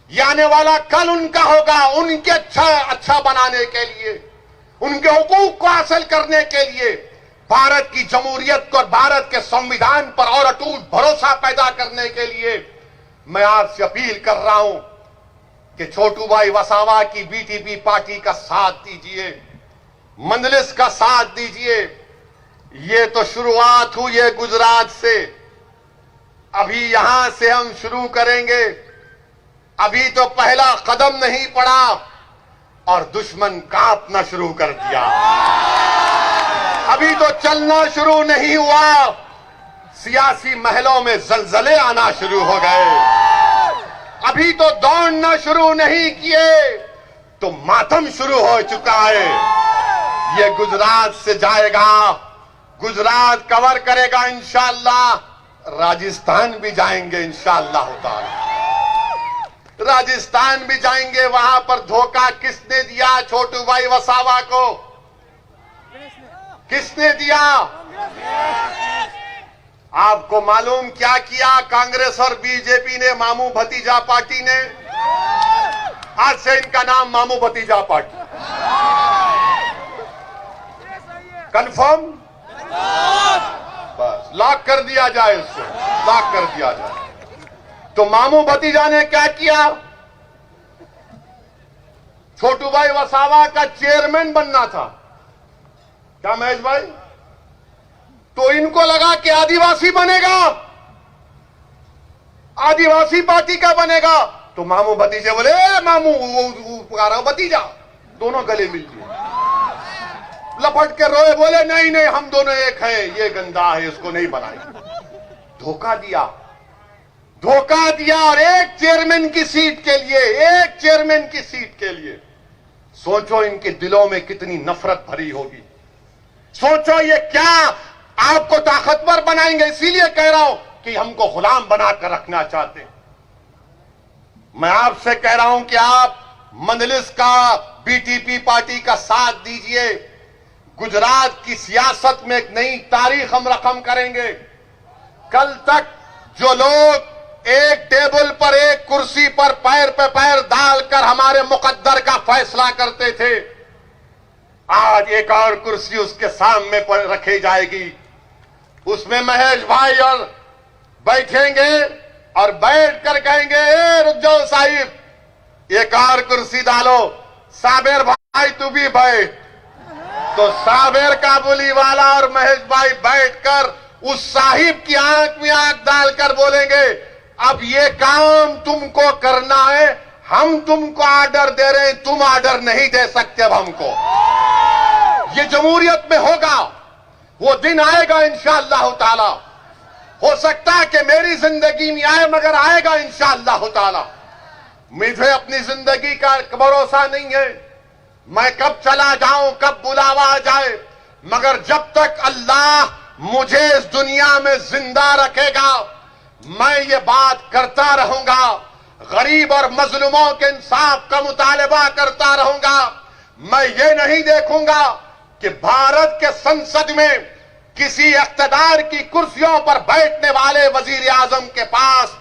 ये आने वाला कल उनका होगा, उनके अच्छा बनाने के लिए, उनके हुकूक को हासिल करने के लिए, भारत की जमहूरियत को और भारत के संविधान पर और अटूट भरोसा पैदा करने के लिए मैं आपसे अपील कर रहा हूं कि छोटू भाई वसावा की बीटीपी पार्टी का साथ दीजिए, मंजलिस का साथ दीजिए। ये तो शुरुआत हुई है गुजरात से, अभी यहां से हम शुरू करेंगे। अभी तो पहला कदम नहीं पड़ा और दुश्मन कांपना शुरू कर दिया। अभी तो चलना शुरू नहीं हुआ, सियासी महलों में जलजले आना शुरू हो गए। अभी तो दौड़ना शुरू नहीं किए तो मातम शुरू हो चुका है। ये गुजरात से जाएगा, गुजरात कवर करेगा इंशाअल्लाह, राजस्थान भी जाएंगे इंशाअल्लाह ताला। राजस्थान भी जाएंगे। वहां पर धोखा किसने दिया छोटू भाई वसावा को? किसने दिया? आपको मालूम क्या किया कांग्रेस और बीजेपी ने, मामू भतीजा पार्टी ने? आज से इनका नाम मामू भतीजा पार्टी। कंफर्म? बस लॉक कर दिया जाए, इसको लॉक कर दिया जाए। तो मामू भतीजा ने क्या किया? छोटू भाई वसावा का चेयरमैन बनना था क्या महेश भाई? तो इनको लगा कि आदिवासी बनेगा, आदिवासी पार्टी का बनेगा। तो मामू भतीजे बोले मामू पुकारा भतीजा, दोनों गले मिल गए, लपट के रोए, बोले नहीं नहीं हम दोनों एक हैं, ये गंदा है, इसको नहीं बनाएंगे। धोखा दिया, धोखा दिया। और एक चेयरमैन की सीट के लिए, एक चेयरमैन की सीट के लिए सोचो इनके दिलों में कितनी नफरत भरी होगी। सोचो ये क्या आपको ताकतवर बनाएंगे। इसीलिए कह रहा हूं कि हमको गुलाम बनाकर रखना चाहते हैं। मैं आपसे कह रहा हूं कि आप मंजलिस का, बीटीपी पार्टी का साथ दीजिए। गुजरात की सियासत में एक नई तारीख हम रकम करेंगे। कल तक जो लोग एक टेबल पर, एक कुर्सी पर पैर पे पैर डालकर हमारे मुकद्दर का फैसला करते थे, आज एक और कुर्सी उसके सामने पर रखी जाएगी। उसमें महेश भाई और बैठेंगे और बैठ कर कहेंगे ए रुक जाओ साहिब, एक और कुर्सी डालो, साबिर भाई तू भी बैठ। तो साबिर काबुली वाला और महेश भाई बैठकर उस साहिब की आंख में आंख डालकर बोलेंगे अब ये काम तुमको करना है, हम तुमको ऑर्डर दे रहे हैं, तुम ऑर्डर नहीं दे सकते अब हमको। ये जमहूरियत में होगा, वो दिन आएगा इंशाअल्लाह ताला। हो सकता है कि मेरी जिंदगी में आए, मगर आएगा इंशाअल्लाह ताला। मुझे अपनी जिंदगी का भरोसा नहीं है, मैं कब चला जाऊं, कब बुलावा आ जाए, मगर जब तक अल्लाह मुझे इस दुनिया में जिंदा रखेगा मैं ये बात करता रहूंगा। गरीब और मजलूमों के इंसाफ का मुतालबा करता रहूंगा। मैं ये नहीं देखूंगा कि भारत के संसद में किसी इख्तिदार की कुर्सियों पर बैठने वाले वजीर आजम के पास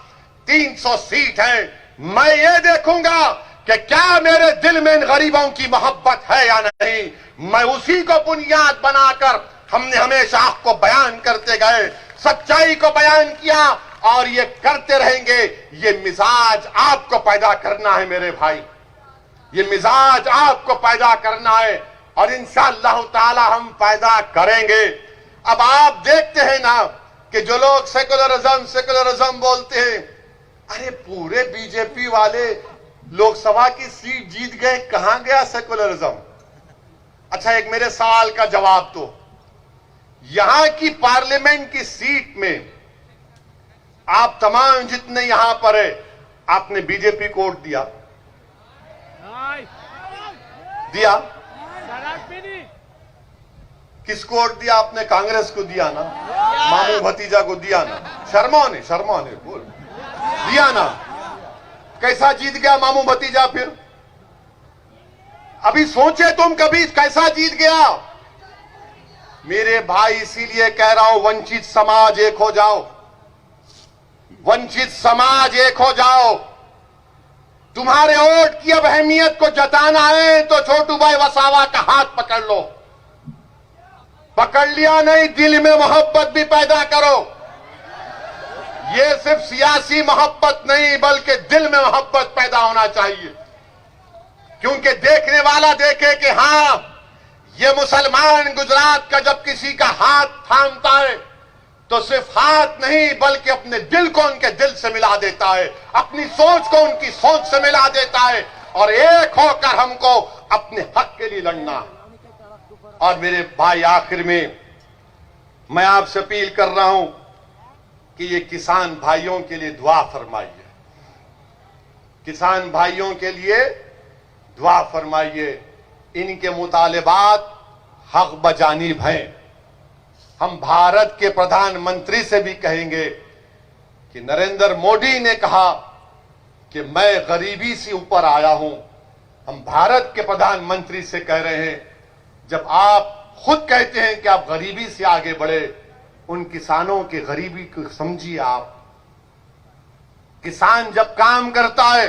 300 सीट है। मैं ये देखूंगा कि क्या मेरे दिल में इन गरीबों की मोहब्बत है या नहीं। मैं उसी को बुनियाद बनाकर हमने हमेशा आपको बयान करते गए, सच्चाई को बयान किया और ये करते रहेंगे। ये मिजाज आपको पैदा करना है मेरे भाई, ये मिजाज आपको पैदा करना है और इंशाअल्लाह ताला हम पैदा करेंगे। अब आप देखते हैं ना कि जो लोग सेकुलरिज्म बोलते हैं, अरे पूरे बीजेपी वाले लोकसभा की सीट जीत गए, कहां गया सेकुलरिज्म? अच्छा एक मेरे सवाल का जवाब दो, यहां की पार्लियामेंट की सीट में आप तमाम जितने यहां पर है, आपने बीजेपी को वोट दिया? दिया? किसको वोट दिया आपने? कांग्रेस को दिया ना, मामू भतीजा को दिया ना, शर्मा ने बोल दिया ना। कैसा जीत गया मामू भतीजा? फिर अभी सोचे तुम कभी कैसा जीत गया? मेरे भाई इसीलिए कह रहा हूं वंचित समाज एक हो जाओ, वंचित समाज एक हो जाओ। तुम्हारे वोट की अब अहमियत को जताना है तो छोटू भाई वसावा का हाथ पकड़ लो। पकड़ लिया नहीं, दिल में मोहब्बत भी पैदा करो। ये सिर्फ सियासी मोहब्बत नहीं बल्कि दिल में मोहब्बत पैदा होना चाहिए, क्योंकि देखने वाला देखे कि हां ये मुसलमान गुजरात का जब किसी का हाथ थामता है तो सिर्फ हाथ नहीं बल्कि अपने दिल को उनके दिल से मिला देता है, अपनी सोच को उनकी सोच से मिला देता है और एक होकर हमको अपने हक के लिए लड़ना है। और मेरे भाई, आखिर में मैं आपसे अपील कर रहा हूं कि ये किसान भाइयों के लिए दुआ फरमाइए, किसान भाइयों के लिए दुआ फरमाइए। इनके मुतालिबात हक बजानिब हैं। हम भारत के प्रधानमंत्री से भी कहेंगे कि नरेंद्र मोदी ने कहा कि मैं गरीबी से ऊपर आया हूं। हम भारत के प्रधानमंत्री से कह रहे हैं, जब आप खुद कहते हैं कि आप गरीबी से आगे बढ़े, उन किसानों की गरीबी को समझिए। आप किसान जब काम करता है,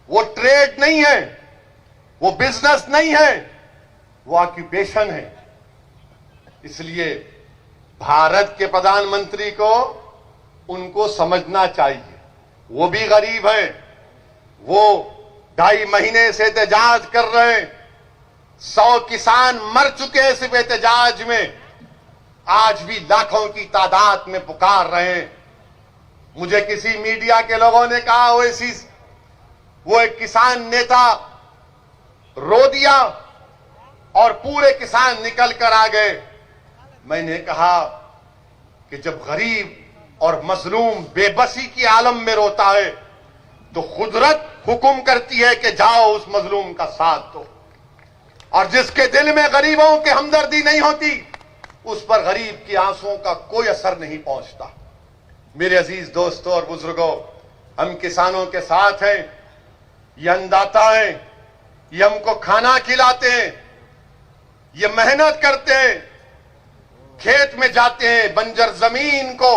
वो ट्रेड नहीं है, वो बिजनेस नहीं है, वो ऑक्यूपेशन है। इसलिए भारत के प्रधानमंत्री को उनको समझना चाहिए। वो भी गरीब हैं, वो 2.5 महीने से एहतजाज कर रहे हैं। 100 किसान मर चुके हैं सिर्फ एहतजाज में, आज भी लाखों की तादाद में पुकार रहे हैं। मुझे किसी मीडिया के लोगों ने कहा वो एक किसान नेता रो दिया और पूरे किसान निकल कर आ गए। मैंने कहा कि जब गरीब और मजलूम बेबसी की आलम में रोता है तो कुदरत हुक्म करती है कि जाओ उस मजलूम का साथ दो, और जिसके दिल में गरीबों की हमदर्दी नहीं होती उस पर गरीब की आंसुओं का कोई असर नहीं पहुंचता। मेरे अजीज दोस्तों और बुजुर्गों, हम किसानों के साथ हैं। ये अन्नदाता हैं, ये हमको खाना खिलाते हैं, ये मेहनत करते हैं, खेत में जाते हैं, बंजर जमीन को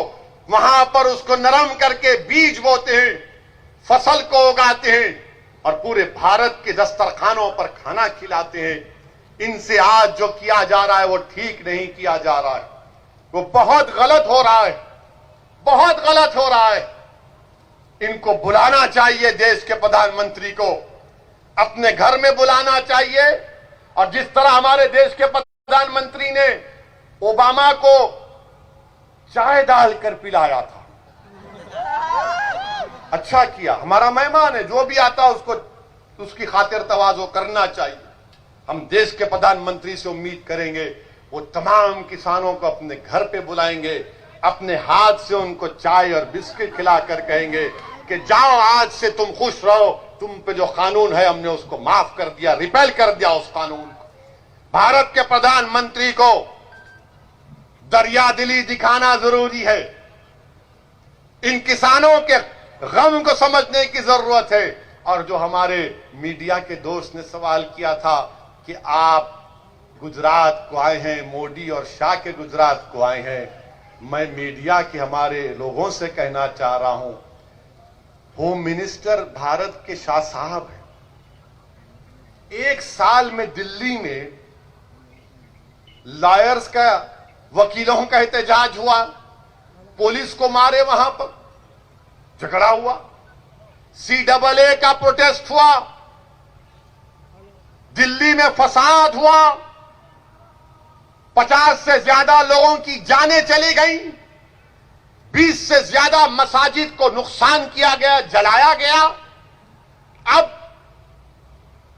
वहां पर उसको नरम करके बीज बोते हैं, फसल को उगाते हैं और पूरे भारत के दस्तरखानों पर खाना खिलाते हैं। इनसे आज जो किया जा रहा है वो ठीक नहीं किया जा रहा है, वो बहुत गलत हो रहा है, बहुत गलत हो रहा है। इनको बुलाना चाहिए, देश के प्रधानमंत्री को अपने घर में बुलाना चाहिए। और जिस तरह हमारे देश के प्रधानमंत्री ने ओबामा को चाय डालकर पिलाया था, अच्छा किया। हमारा मेहमान है, जो भी आता उसको उसकी खातिर तवाज़ो करना चाहिए। हम देश के प्रधानमंत्री से उम्मीद करेंगे वो तमाम किसानों को अपने घर पे बुलाएंगे, अपने हाथ से उनको चाय और बिस्किट खिलाकर कहेंगे कि जाओ, आज से तुम खुश रहो, तुम पे जो कानून है हमने उसको माफ कर दिया, रिपेल कर दिया उस कानून को। भारत के प्रधानमंत्री को दरिया दिली दिखाना जरूरी है। इन किसानों के गम को समझने की जरूरत है। और जो हमारे मीडिया के दोस्त ने सवाल किया था कि आप गुजरात को आए हैं, मोदी और शाह के गुजरात को आए हैं, मैं मीडिया के हमारे लोगों से कहना चाह रहा हूं, होम मिनिस्टर भारत के शाह साहब हैं। 1 साल में दिल्ली में लॉयर्स का, वकीलों का एहतजाज हुआ, पुलिस को मारे, वहां पर झगड़ा हुआ, CAA का प्रोटेस्ट हुआ, दिल्ली में फसाद हुआ, 50 से ज्यादा लोगों की जानें चली गई, 20 से ज्यादा मसाजिद को नुकसान किया गया, जलाया गया। अब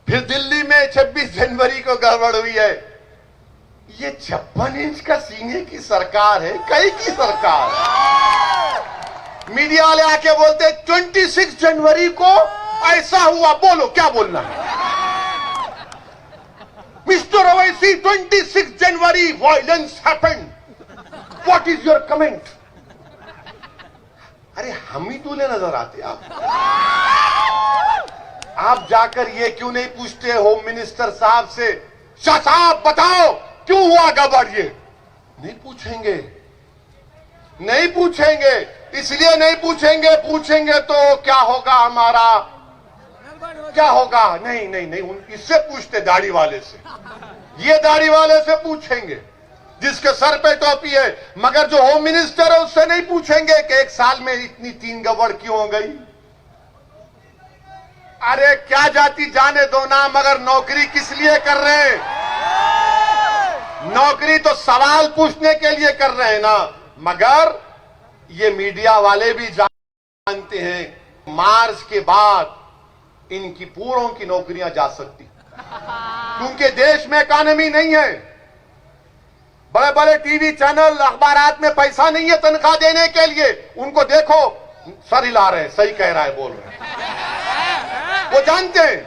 फिर दिल्ली में 26 जनवरी को गड़बड़ हुई है। ये 56 इंच का सीने की सरकार है, कई की सरकार है। मीडिया वाले आके बोलते 26 जनवरी को ऐसा हुआ, बोलो क्या बोलना है। Mister Owaisi, 26 January violence happened, what is your comment. अरे हम ही दूल्हे नजर आते आप जाकर ये क्यों नहीं पूछते होम मिनिस्टर साहब से, शाह साहब बताओ क्यों हुआ गड़बड़। ये नहीं पूछेंगे, नहीं पूछेंगे। इसलिए नहीं पूछेंगे, पूछेंगे तो क्या होगा, हमारा क्या होगा। नहीं नहीं नहीं, इससे पूछते, दाढ़ी वाले से। ये दाढ़ी वाले से पूछेंगे जिसके सर पे टोपी है, मगर जो होम मिनिस्टर है उससे नहीं पूछेंगे कि 1 साल में इतनी 3 गड़बड़ क्यों हो गई। अरे क्या जाति जाने दो ना, मगर नौकरी किस लिए कर रहे हैं। नौकरी तो सवाल पूछने के लिए कर रहे हैं ना, मगर ये मीडिया वाले भी जानते हैं मार्च के बाद इनकी पूरों की नौकरियां जा सकती, क्योंकि देश में इकॉनमी नहीं है, बड़े बड़े टीवी चैनल अखबारात में पैसा नहीं है तनख्वाह देने के लिए। उनको देखो सर हिला रहे हैं, सही कह रहा है, बोल रहे हैं, वो जानते हैं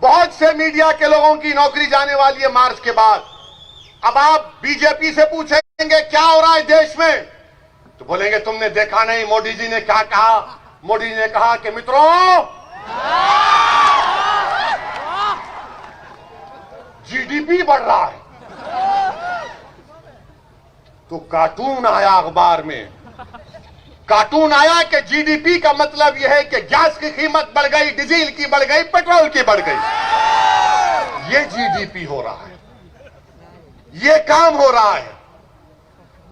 बहुत से मीडिया के लोगों की नौकरी जाने वाली है मार्च के बाद। अब आप बीजेपी से पूछेंगे क्या हो रहा है देश में, तो बोलेंगे तुमने देखा नहीं मोदी जी ने क्या कहा। मोदी जी ने कहा कि मित्रों जीडीपी बढ़ रहा है, तो कार्टून आया अखबार में, कार्टून आया कि जीडीपी का मतलब यह है कि गैस की कीमत बढ़ गई, डीजल की बढ़ गई, पेट्रोल की बढ़ गई। ये जीडीपी हो रहा है, ये काम हो रहा है।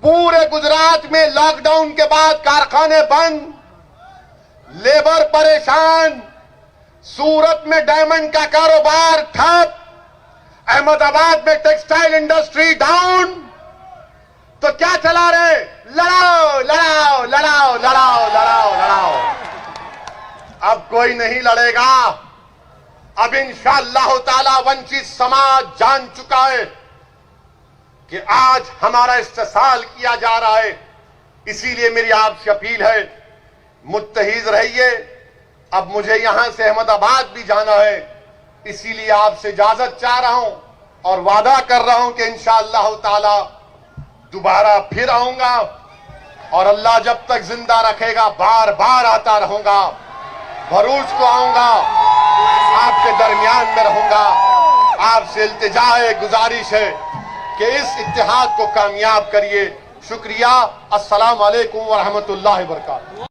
पूरे गुजरात में लॉकडाउन के बाद कारखाने बंद, लेबर परेशान, सूरत में डायमंड का कारोबार ठप, अहमदाबाद में टेक्सटाइल इंडस्ट्री डाउन। तो क्या चला रहे? लड़ाओ लड़ाओ लड़ाओ लड़ाओ लड़ाओ लड़ाओ। अब कोई नहीं लड़ेगा। अब इंशाअल्लाह ताला वंचित समाज जान चुका है कि आज हमारा इस्तेसाल किया जा रहा है। इसीलिए मेरी आपसे अपील है, मुत्तहिद रहिए। अब मुझे यहां से अहमदाबाद भी जाना है, इसीलिए आपसे इजाजत चाह रहा हूं और वादा कर रहा हूं कि इंशाअल्लाह ताला दोबारा फिर आऊंगा और अल्लाह जब तक जिंदा रखेगा बार बार आता रहूंगा। भरूच को आऊंगा, आपके दरमियान में रहूंगा। आपसे इल्तिजा है, गुजारिश है कि इस इत्तेहाद को कामयाब करिए। शुक्रिया। अस्सलाम वालेकुम व रहमतुल्लाहि व बरकातहू।